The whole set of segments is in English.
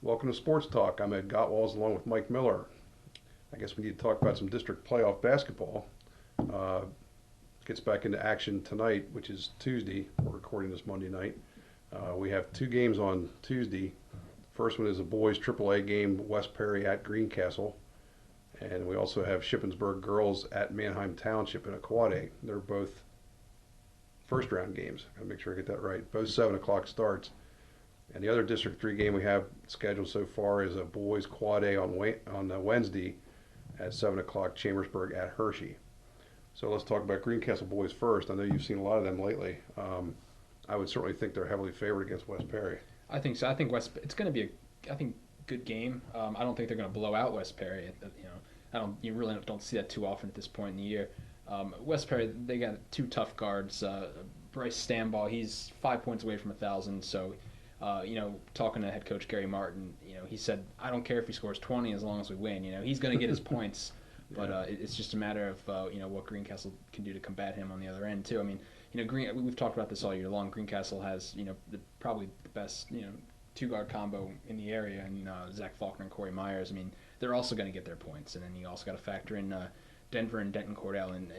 Welcome to Sports Talk. I'm Ed Gotwals along with Mike Miller. I guess we need to talk about some district playoff basketball. Uh, Gets back into action tonight, which is Tuesday. We're recording this Monday night. We have two games on Tuesday. First one is a boys AAA game, West Perry at Greencastle. And we also have Shippensburg girls at Manheim Township in a quad A. They're both first round games. Gotta make sure I get that right. Both 7 o'clock starts. And the other District 3 game we have scheduled so far is a boys quad A on Wednesday at 7 o'clock, Chambersburg at Hershey. So let's talk about Greencastle boys first. I know you've seen a lot of them lately. I would certainly think they're heavily favored against West Perry. I think so. I think it's going to be I think, good game. I don't think they're going to blow out West Perry. You really don't see that too often at this point in the year. West Perry, they got two tough guards. Bryce Stambaugh, he's 5 points away from 1,000. So, talking to head coach Gary Martin, he said, I don't care if he scores 20 as long as we win. He's going to get his points. But it's just a matter of what Greencastle can do to combat him on the other end too. I mean, we've talked about this all year long. Greencastle has probably the best two guard combo in the area, and Zach Faulkner and Corey Myers. I mean, they're also going to get their points, and then you also got to factor in Denver and Denton Cordell, and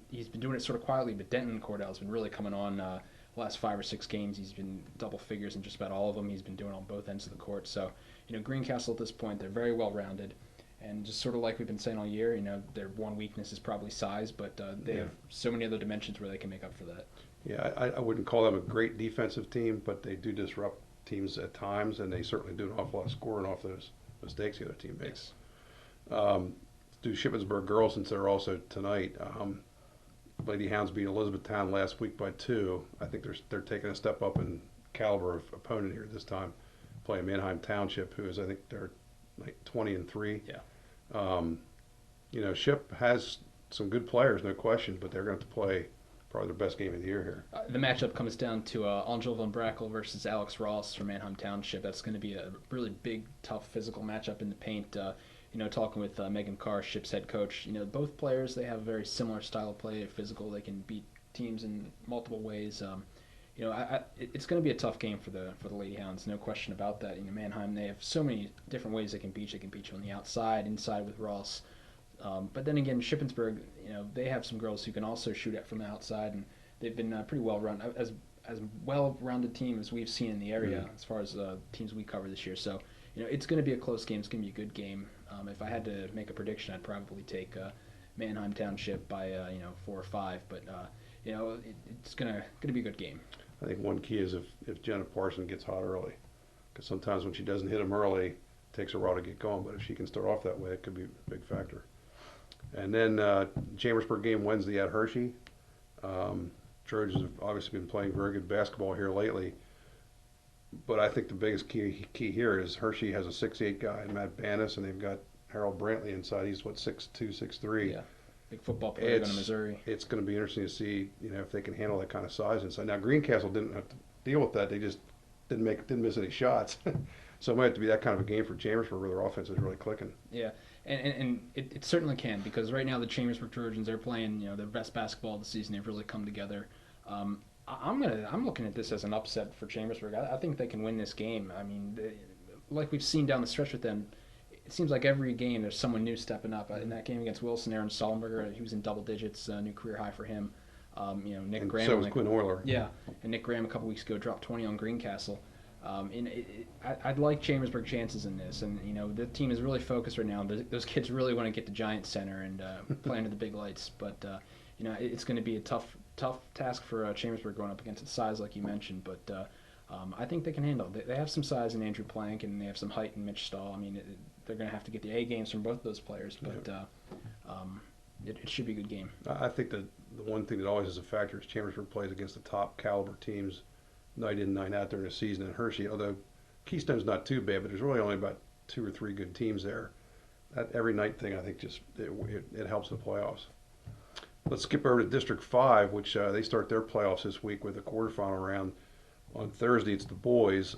he's been doing it sort of quietly, but Denton Cordell has been really coming on. Last 5 or 6 games, he's been double figures in just about all of them. He's been doing on both ends of the court. So, Greencastle at this point, they're very well rounded. And just sort of like we've been saying all year, their one weakness is probably size, but they have so many other dimensions where they can make up for that. Yeah, I wouldn't call them a great defensive team, but they do disrupt teams at times, and they certainly do an awful lot of scoring off those mistakes the other team makes. Yes. Do Shippensburg girls, since they're also tonight. Lady Hounds beat Elizabethtown last week by 2. I think they're taking a step up in caliber of opponent here this time, playing Manheim Township, who is, I think they're like 20-3. Yeah. Ship has some good players, no question, but they're going to play probably their best game of the year here. The matchup comes down to Angel Van Brackle versus Alex Ross from Manheim Township. That's going to be a really big, tough physical matchup in the paint. Talking with Megan Carr, Ship's head coach, both players, they have a very similar style of play. They're physical. They can beat teams in multiple ways. It's going to be a tough game for the Lady Hounds, no question about that. Manheim, they have so many different ways they can beat you. They can beat you on the outside, inside with Ross. But then again, Shippensburg, they have some girls who can also shoot it from the outside, and they've been pretty well run as well-rounded team as we've seen in the area as far as teams we cover this year. So, it's going to be a close game. It's going to be a good game. If I had to make a prediction, I'd probably take Manheim Township by 4 or 5. But it's going to be a good game. I think one key is if Jenna Parson gets hot early, because sometimes when she doesn't hit them early, it takes a while to get going. But if she can start off that way, it could be a big factor. And then Chambersburg game Wednesday at Hershey. Trojans have obviously been playing very good basketball here lately. But I think the biggest key here is Hershey has a 6'8" guy, Matt Bannis, and they've got Harold Brantley inside. He's 6'2", 6'3". Yeah, big football player going to Missouri. It's going to be interesting to see if they can handle that kind of size inside. Now Greencastle didn't have to deal with that. They just didn't miss any shots. So it might have to be that kind of a game for Chambersburg where their offense is really clicking. Yeah, and it certainly can, because right now the Chambersburg Trojans, they're playing their best basketball of the season. They've really come together. I'm looking at this as an upset for Chambersburg. I think they can win this game. I mean, like we've seen down the stretch with them, it seems like every game there's someone new stepping up. In that game against Wilson, Aaron Sullenberger, he was in double digits, new career high for him. Nick And Graham. so was Quinn Euler. Yeah, and Nick Graham a couple weeks ago dropped 20 on Greencastle. I'd like Chambersburg chances in this, and the team is really focused right now. Those kids really want to get to Giant Center and play under the big lights, but it's going to be a tough task for Chambersburg going up against its size, like you mentioned. But I think they can handle it. They have some size in Andrew Plank, and they have some height in Mitch Stahl. I mean, they're going to have to get the A games from both of those players, but it should be a good game. I think that the one thing that always is a factor is Chambersburg plays against the top caliber teams night in, night out during the season. And Hershey, although Keystone's not too bad, but there's really only about 2 or 3 good teams there. That every night thing, I think, just it helps the playoffs. Let's skip over to District 5, which they start their playoffs this week with a quarterfinal round. On Thursday, it's the boys,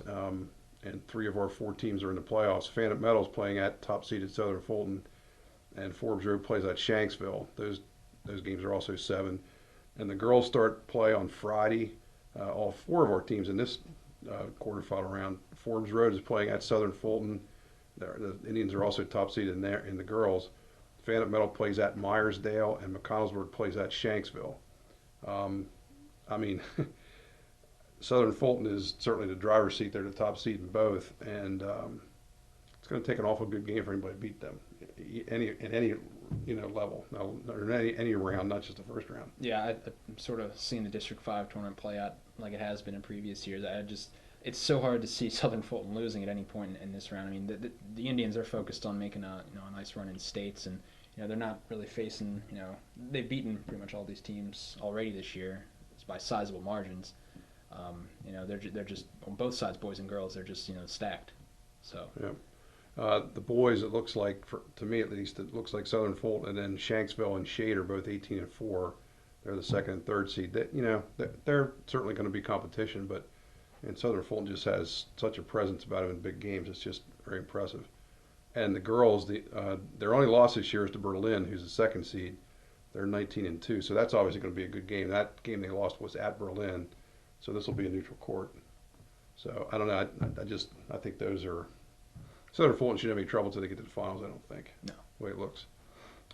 and 3 of our 4 teams are in the playoffs. Phantom Metals playing at top-seeded Southern Fulton, and Forbes Road plays at Shanksville. Those games are also 7. And the girls start play on Friday. All 4 of our teams in this quarterfinal round. Forbes Road is playing at Southern Fulton. The Indians are also top seed in there in the girls. Fanet Meadow plays at Myersdale, and McConnellsburg plays at Shanksville. Um, I mean, Southern Fulton is certainly the driver's seat. They're the top seed in both, and it's going to take an awful good game for anybody to beat them. Any level, no, or any round, not just the first round. Yeah, I'm sort of seeing the District 5 tournament play out like it has been in previous years. It's so hard to see Southern Fulton losing at any point in this round. I mean, the Indians are focused on making a nice run in states, and they're not really facing they've beaten pretty much all these teams already this year by sizable margins. They're just on both sides, boys and girls. They're just stacked. So Yeah. The boys, it looks like, to me at least, it looks like Southern Fulton and then Shanksville and Shade are both 18 and 4. They're the second and third seed. They're certainly going to be competition, but and Southern Fulton just has such a presence about them in big games. It's just very impressive. And the girls, their only loss this year is to Berlin, who's the second seed. They're 19 and 2, so that's obviously going to be a good game. That game they lost was at Berlin, so this will be a neutral court. So I don't know. I think those are Southern Fulton shouldn't have any trouble until they get to the finals. I don't think. no. The way it looks.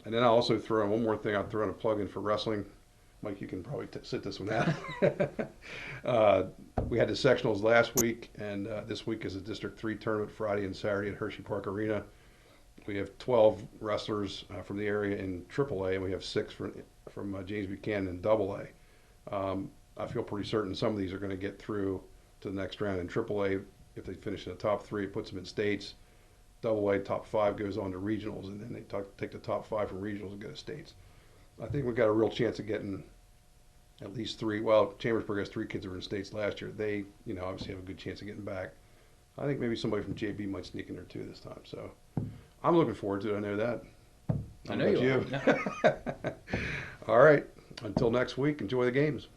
And then I'll also throw in one more thing. I'll throw in a plug in for wrestling. Mike, you can probably sit this one out. We had the sectionals last week, and this week is a District 3 tournament Friday and Saturday at Hershey Park Arena. We have 12 wrestlers from the area in AAA, and we have 6 from James Buchanan in AA. I feel pretty certain some of these are going to get through to the next round in AAA. If they finish in the top 3, it puts them in states. AA top 5 goes on to regionals, and then they take the top 5 from regionals and go to states. I think we've got a real chance of getting at least 3. Well, Chambersburg has 3 kids that were in states last year. They, obviously have a good chance of getting back. I think maybe somebody from JB might sneak in there too this time. So I'm looking forward to it. I know that. I know you are. All right. Until next week, enjoy the games.